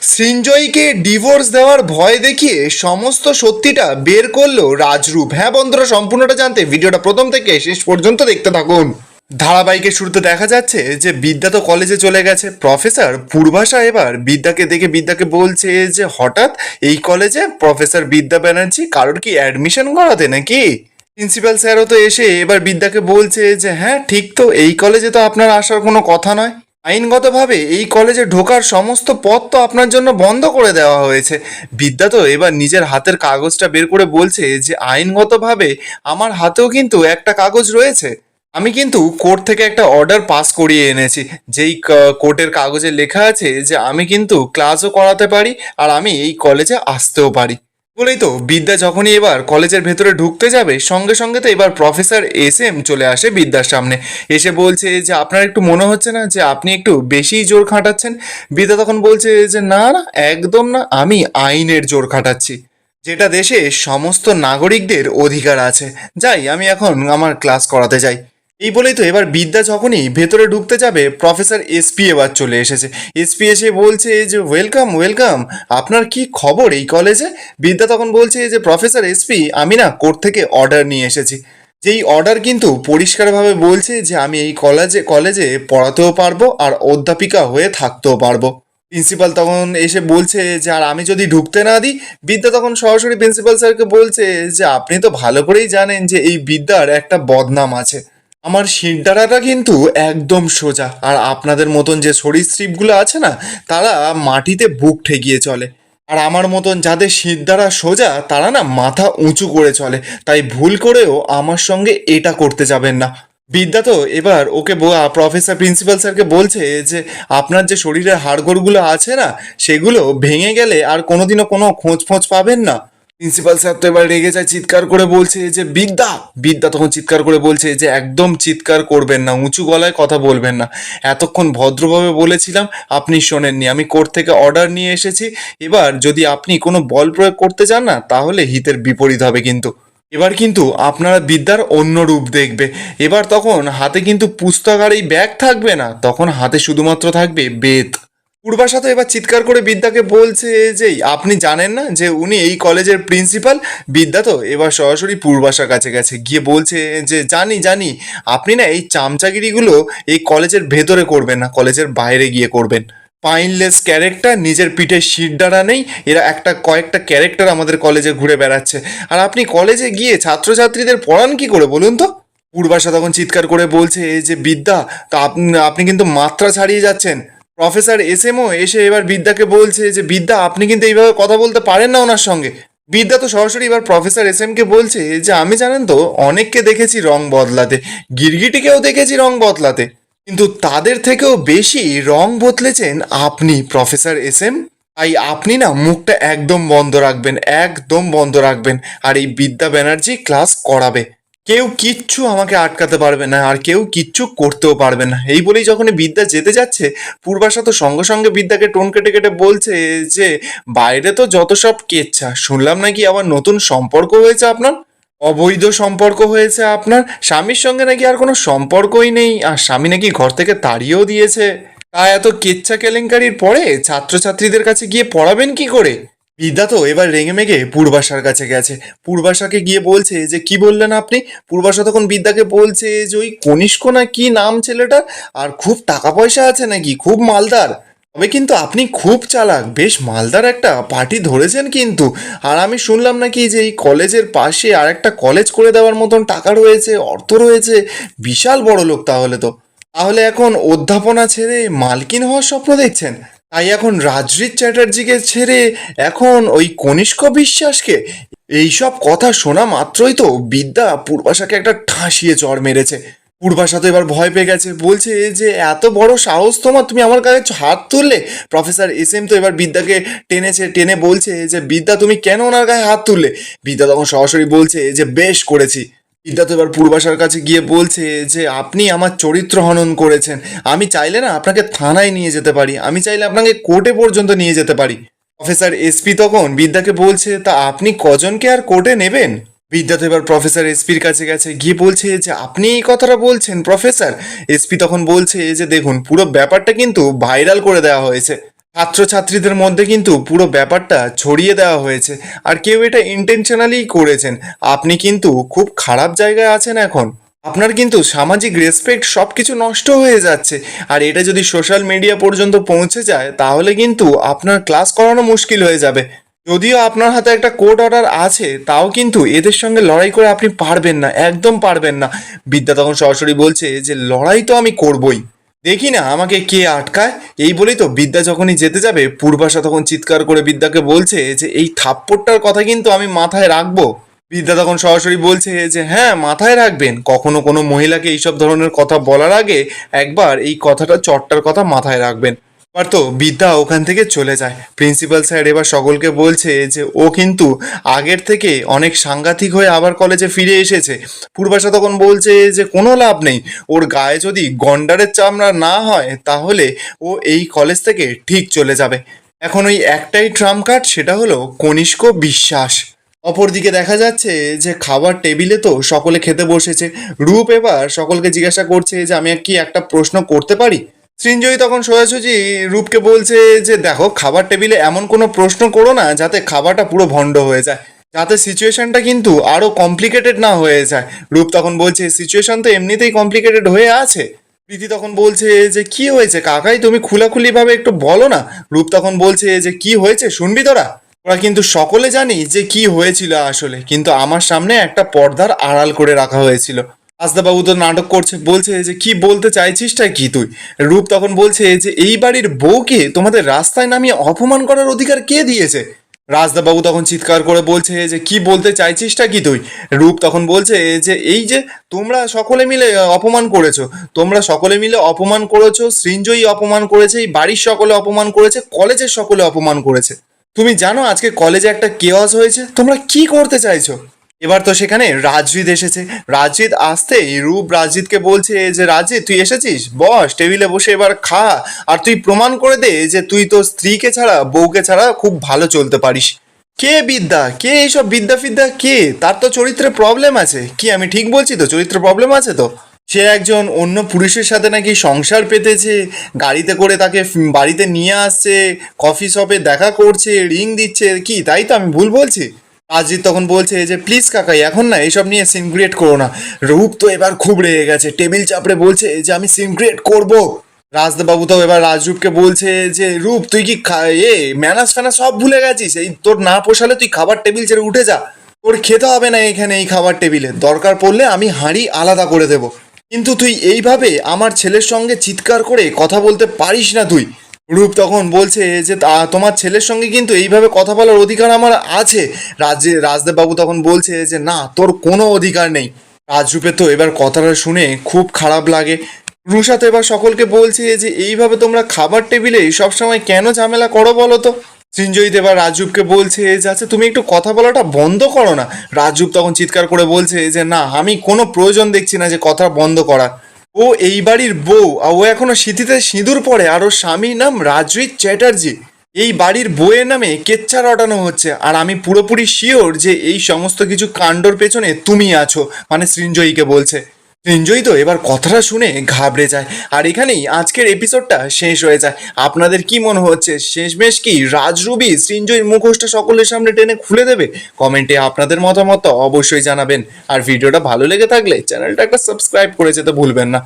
সৃঞ্জয়কে divorce দেওয়ার ভয় দেখিয়ে সমস্ত সত্যিটা বের করলো রাজরূপ। হ্যাঁ বন্ধুরা, সম্পূর্ণটা জানতে ভিডিওটা প্রথম থেকে শেষ পর্যন্ত দেখতে থাকুন। ধারাবাহিকের শুরুতে দেখা যাচ্ছে যে বিদ্যা তো কলেজে চলে গেছে। প্রফেসর পূর্বাশা এবার বিদ্যাকে দেখে বিদ্যাকে বলছে যে হঠাৎ এই কলেজে প্রফেসর বিদ্যা ব্যানার্জি কারোর কি অ্যাডমিশন করাতে নাকি? প্রিন্সিপাল স্যারও তো এসে এবার বিদ্যাকে বলছে যে হ্যাঁ ঠিক তো, এই কলেজে তো আপনার আসার কোনো কথা নয়। আইনগতভাবে এই কলেজে ঢোকার সমস্ত পথ তো আপনার জন্য বন্ধ করে দেওয়া হয়েছে। বিদ্যা তো এবার নিজের হাতের কাগজটা বের করে বলছে যে আইনগতভাবে আমার হাতেও কিন্তু একটা কাগজ রয়েছে। আমি কিন্তু কোর্ট থেকে একটা অর্ডার পাস করিয়ে এনেছি, যেই কোর্টের কাগজে লেখা আছে যে আমি কিন্তু ক্লাসও করাতে পারি আর আমি এই কলেজে আসতেও পারি। বলেই তো বিদ্যা যখনই এবার কলেজের ভেতরে ঢুকতে যাবে, সঙ্গে সঙ্গে তো এবার প্রফেসর এস এম চলে আসে বিদ্যার সামনে। এসে বলছে যে আপনার একটু মনে হচ্ছে না যে আপনি একটু বেশিই জোর খাটাচ্ছেন? বিদ্যা তখন বলছে যে না না, একদম না, আমি আইনের জোর খাটাচ্ছি, যেটা দেশে সমস্ত নাগরিকদের অধিকার আছে। যাই, আমি এখন আমার ক্লাস করাতে যাই। এই বলেই তো এবার বিদ্যা যখনই ভেতরে ঢুকতে যাবে, প্রফেসর এসপি এবার চলে এসেছে। এসপি এসে বলছে যে ওয়েলকাম ওয়েলকাম, আপনার কি খবর এই কলেজে? বিদ্যা তখন বলছে যে প্রফেসর এসপি, আমি না কোর্ট থেকে অর্ডার নিয়ে এসেছি, যেই অর্ডার কিন্তু পরিষ্কারভাবে বলছে যে আমি এই কলেজে কলেজে পড়াতেও পারবো আর অধ্যাপিকা হয়ে থাকতেও পারবো। প্রিন্সিপাল তখন এসে বলছে যে আর আমি যদি ঢুকতে না দিই? বিদ্যা তখন সরাসরি প্রিন্সিপাল স্যারকে বলছে যে আপনি তো ভালো করেই জানেন যে এই বিদ্যার একটা বদনাম আছে। আমার শিরদাঁড়াটা কিন্তু একদম সোজা, আর আপনাদের মতন যে সরীসৃপগুলো আছে না, তারা মাটিতে বুক ঠেকিয়ে চলে। আর আমার মতন যাদের শিরদাঁড়া সোজা, তারা না মাথা উঁচু করে চলে। তাই ভুল করেও আমার সঙ্গে এটা করতে যাবেন না। বিদ্যা তো এবার ওকে প্রফেসর প্রিন্সিপাল স্যারকে বলছে যে আপনার যে শরীরের হাড়গোড়গুলো আছে না, সেগুলো ভেঙে গেলে আর কোনোদিনও কোনো খোঁজ ফোঁজ পাবেন না। প্রিন্সিপাল স্যার তো এবার রেগে যায়, চিৎকার করে বলছে যে বিদ্যা। বিদ্যা তখন চিৎকার করে বলছে যে একদম চিৎকার করবেন না, উঁচু গলায় কথা বলবেন না। এতক্ষণ ভদ্রভাবে বলেছিলাম, আপনি শোনেননি। আমি কোর্ট থেকে অর্ডার নিয়ে এসেছি। এবার যদি আপনি কোনো বল প্রয়োগ করতে চান না, তাহলে হিতের বিপরীত হবে কিন্তু। এবার কিন্তু আপনারা বিদ্যার অন্য রূপ দেখবে। এবার তখন হাতে কিন্তু পুস্তক আর এই ব্যাগ থাকবে না, তখন হাতে শুধুমাত্র থাকবে বেত। পূর্বাশা তো এবার চিৎকার করে বিদ্যাকে বলছে যে আপনি জানেন না যে উনি এই কলেজের প্রিন্সিপাল? বিদ্যা তো এবার সরাসরি পূর্বাশার কাছে গেছে, গিয়ে বলছে যে জানি জানি, আপনি না এই চামচাগিরিগুলো এই কলেজের ভেতরে করবেন না, কলেজের বাইরে গিয়ে করবেন। পাইনলেস ক্যারেক্টার, নিজের পিঠে শিরদাঁড়া নেই, এরা একটা কয়েকটা ক্যারেক্টার আমাদের কলেজে ঘুরে বেড়াচ্ছে, আর আপনি কলেজে গিয়ে ছাত্রছাত্রীদের পড়ান কি করে বলুন তো? পূর্বাশা তখন চিৎকার করে বলছে যে বিদ্যা, তা আপনি আপনি কিন্তু মাত্রা ছাড়িয়ে যাচ্ছেন। প্রফেসর এস এমও এসে এবার বিদ্যাকে বলছে যে বিদ্যা, আপনি কিন্তু এইভাবে কথা বলতে পারেন না ওনার সঙ্গে। বিদ্যা তো সরাসরি এবার প্রফেসর এস এমকে বলছে যে আমি জানেন তো অনেককে দেখেছি রং বদলাতে, গিরগিটিকেও দেখেছি রং বদলাতে, কিন্তু তাদের থেকেও বেশি রং বদলেছেন আপনি প্রফেসর এস এম। তাই আপনি না মুখটা একদম বন্ধ রাখবেন, একদম বন্ধ রাখবেন, আর এই বিদ্যা ব্যানার্জি ক্লাস করাবে। কেউ কিচ্ছু আমাকে আটকাতে পারবে না, আর কেউ কিচ্ছু করতেও পারবে না। এই বলেই যখন বিদ্যা যেতে যাচ্ছে, পূর্বাশা তো সঙ্গে সঙ্গে বিদ্যাকে টোন কেটে কেটে বলছে যে বাইরে তো যত সব কেচ্ছা, শুনলাম নাকি আবার নতুন সম্পর্ক হয়েছে আপনার, অবৈধ সম্পর্ক হয়েছে আপনার স্বামীর সঙ্গে, নাকি আর কোনো সম্পর্কই নেই, আর স্বামী নাকি ঘর থেকে তাড়িয়েও দিয়েছে। তা এত কেচ্ছা কেলেঙ্কারির পরে ছাত্রছাত্রীদের কাছে গিয়ে পড়াবেন কি করে? বিদ্যা তো এবার রেঙে মেগে পূর্বাশার কাছে গেছে, পূর্বাশাকে গিয়ে বলছে যে কি বললেন আপনি? পূর্বাশা তখন বিদ্যাকে বলছে যে ওই কনিষ্ক না কি নাম ছেলেটা, আর খুব টাকা পয়সা আছে নাকি, খুব মালদার। তবে কিন্তু আপনি খুব চালাক, বেশ মালদার একটা পার্টি ধরেছেন কিন্তু। আর আমি শুনলাম নাকি যে এই কলেজের পাশে আর একটা কলেজ করে দেওয়ার মতন টাকা রয়েছে, অর্থ রয়েছে, বিশাল বড় লোক তাহলে তো। তাহলে এখন অধ্যাপনা ছেড়ে মালকিন হওয়ার স্বপ্ন দেখছেন? তাই এখন রাজরিত চ্যাটার্জিকে ছেড়ে এখন ওই কনিষ্ক বিশ্বাসকে? এইসব কথা শোনা মাত্রই তো বিদ্যা পূর্বাশাকে একটা ঠাসিয়ে চড় মেরেছে। পূর্বাশা তো এবার ভয় পেয়ে গেছে, বলছে যে এত বড় সাহস তোমার, তুমি আমার গায়ে হাত তুললে? প্রফেসর এস এম তো এবার বিদ্যাকে টেনেছে, টেনে বলছে যে বিদ্যা তুমি কেন ওনার গায়ে হাত তুললে? বিদ্যা তখন সরাসরি বলছে যে বেশ করেছি। বিদ্যা তো এবার পূর্বাশার কাছে গিয়ে বলছে যে আপনি আমার চরিত্র হনন করেছেন, আমি চাইলে না আপনাকে থানায় নিয়ে যেতে পারি, আমি চাইলে আপনাকে কোর্টে পর্যন্ত নিয়ে যেতে পারি। প্রফেসর এসপি তখন বিদ্যাকে বলছে তা আপনি কজনকে আর কোর্টে নেবেন? বিদ্যা তো এবার প্রফেসর এসপির কাছে গেছে, গিয়ে বলছে যে আপনি এই কথাটা বলছেন প্রফেসর? এসপি তখন বলছে যে দেখুন, পুরো ব্যাপারটা কিন্তু ভাইরাল করে দেওয়া হয়েছে। ছাত্রছাত্রীদের মধ্যে কিন্তু পুরো ব্যাপারটা ছড়িয়ে দেওয়া হয়েছে, আর কেউ এটা ইন্টেনশনালি করেছেন। আপনি কিন্তু খুব খারাপ জায়গায় আছেন এখন। আপনার কিন্তু সামাজিক রেসপেক্ট সব কিছু নষ্ট হয়ে যাচ্ছে, আর এটা যদি সোশ্যাল মিডিয়া পর্যন্ত পৌঁছে যায় তাহলে কিন্তু আপনার ক্লাস করানো মুশকিল হয়ে যাবে। যদিও আপনার হাতে একটা কোর্ট অর্ডার আছে, তাও কিন্তু এদের সঙ্গে লড়াই করে আপনি পারবেন না, একদম পারবেন না। বিদ্যা তখন সরাসরি বলছে যে লড়াই তো আমি করবই, দেখি না আমাকে কে আটকায়। এই বলেই তো বিদ্যা যখনই যেতে যাবে, পূর্বাশা তখন চিৎকার করে বিদ্যাকে বলছে যে এই থাপ্পড়টার কথা কিন্তু আমি মাথায় রাখবো। বিদ্যা তখন সরাসরি বলছে যে হ্যাঁ, মাথায় রাখবেন। কখনো কোনো মহিলাকে এইসব ধরনের কথা বলার আগে একবার এই কথাটা, চটটার কথা মাথায় রাখবেন। এবার তো বিদ্যা ওখান থেকে চলে যায়। প্রিন্সিপাল স্যার এবার সকলকে বলছে যে ও কিন্তু আগের থেকে অনেক সাংঘাতিক হয়ে আবার কলেজে ফিরে এসেছে। পূর্বাশা তখন বলছে যে কোনো লাভ নেই, ওর গায়ে যদি গন্ডারের চামড়া না হয় তাহলে ও এই কলেজ থেকে ঠিক চলে যাবে। এখন ওই একটাই ট্রাম্প কার্ড, সেটা হলো কনিষ্ক বিশ্বাস। অপরদিকে দেখা যাচ্ছে যে খাবার টেবিলে তো সকলে খেতে বসেছে। রূপ এবার সকলকে জিজ্ঞাসা করছে যে আমি কি একটা প্রশ্ন করতে পারি। সৃঞ্জয়ী তখন সোজাসুজি রূপকে বলছে যে দেখো, খাবার টেবিলে এমন কোনো প্রশ্ন করো না যাতে খাবারটা পুরো ভণ্ড হয়ে যায়, যাতে সিচুয়েশনটা কিন্তু আরো কমপ্লিকেটেড না হয়ে যায়। রূপ তখন বলছে সিচুয়েশন তো এমনিতেই কমপ্লিকেটেড হয়ে আছে। প্রীতি তখন বলছে যে কি হয়েছে কাকাই, তুমি খোলাখুলি ভাবে একটু বলো না। রূপ তখন বলছে যে কি হয়েছে শুনবি তোরা। ওরা কিন্তু সকলে জানি যে কি হয়েছিল আসলে, কিন্তু আমার সামনে একটা পর্দার আড়াল করে রাখা হয়েছিল। বাবু তো নাটক করছে, বলছে যে কি বলতে চাইছিসটা কি তুই। রূপ তখন বলছে যে এই বাড়ির বউকে তোমাদের রাস্তায় নামিয়ে অপমান করার অধিকার কে দিয়েছে। বাবু তখন চিৎকার করে বলছে যে কি বলতে চাইছিসটা কি তুই। রূপ তখন বলছে যে এই যে তোমরা সকলে মিলে অপমান করেছো, তোমরা সকলে মিলে অপমান করেছো, সৃঞ্জয়ী অপমান করেছে, এই বাড়ির সকলে অপমান করেছে, কলেজের সকলে অপমান করেছে। তুমি জানো আজকে কলেজে একটা কেওয়াস হয়েছে, তোমরা কি করতে চাইছো। এবার তো সেখানে রাজজিৎ এসেছে। রাজজিৎ আসতেই রূপ রাজজিৎকে বলছে যে রাজজিৎ তুই এসেছিস, বস টেবিলে বসে এবার খা, আর তুই প্রমাণ করে দে যে তুই তোর স্ত্রীকে ছাড়া, বউকে ছাড়া খুব ভালো চলতে পারিস। কে বিদ্যা, কে এইসব বিদ্যা ফিদ্যা কে, তার তো চরিত্রে প্রবলেম আছে। কি আমি ঠিক বলছি তো, চরিত্রে প্রবলেম আছে তো। সে একজন অন্য পুরুষের সাথে নাকি সংসার পেতেছে, গাড়িতে করে তাকে বাড়িতে নিয়ে আসছে, কফি শপে দেখা করছে, রিং দিচ্ছে, কি তাই তো আমি ভুল বলছি। রাজজিৎ তখন বলছে যে প্লিজ কাকাই এখন না এসব নিয়ে সিন ক্রিয়েট করো না। রূপ তো এবার খুব রেগে গেছে, টেবিল চাপড়ে বলছে যে আমি সিন ক্রিয়েট করবো। রাজবাবু তো এবার রাজরূপকে বলছে যে রূপ তুই কি ম্যানাস ফ্যানাস সব ভুলে গেছিস, এই তোর না পোষালে তুই খাবার টেবিল ছেড়ে উঠে যা, তোর খেতে হবে না এখানে এই খাবার টেবিলে, দরকার পড়লে আমি হাঁড়ি আলাদা করে দেবো, কিন্তু তুই এইভাবে আমার ছেলের সঙ্গে চিৎকার করে কথা বলতে পারিস না তুই। রূপ তখন বলছে যে তোমার ছেলের সঙ্গে কিন্তু এইভাবে কথা বলার অধিকার আমার আছে। রাজদেববাবু তখন বলছে যে না, তোর কোনো অধিকার নেই। রাজরূপের তো এবার কথাটা শুনে খুব খারাপ লাগে। রুষা তো এবার সকলকে বলছে যে এইভাবে তোমরা খাবার টেবিলে সবসময় কেন ঝামেলা করো বলো তো। সৃঞ্জয়ী এবার রাজরূপকে বলছে যে আচ্ছা তুমি একটু কথা বলাটা বন্ধ করো না। রাজরূপ তখন চিৎকার করে বলছে যে না, আমি কোনো প্রয়োজন দেখছি না যে কথা বন্ধ করা। ও এই বাড়ির বউ, আর ও এখনো সিঁথিতে সিঁদুর পরে, আর ওর স্বামীর নাম রাজরিত চ্যাটার্জি। এই বাড়ির বউয়ের নামে কেচ্ছা রটানো হচ্ছে, আর আমি পুরোপুরি শিওর যে এই সমস্ত কিছু কাণ্ডর পেছনে তুমি আছো, মানে সৃঞ্জয়ীকে বলছে। সৃঞ্জয়ী তো এবার কথাটা শুনে ঘাবড়ে যায়, আর এখানেই আজকের এপিসোডটা শেষ হয়ে যায়। আপনাদের কি মনে হচ্ছে, শেষমেশ কি রাজরুবি সৃঞ্জয়ীর মুখোশটা সকলের সামনে টেনে খুলে দেবে? কমেন্টে আপনাদের মতামত অবশ্যই জানাবেন, আর ভিডিওটা ভালো লেগে থাকলে চ্যানেলটা একটা সাবস্ক্রাইব করে যেতে ভুলবেন না।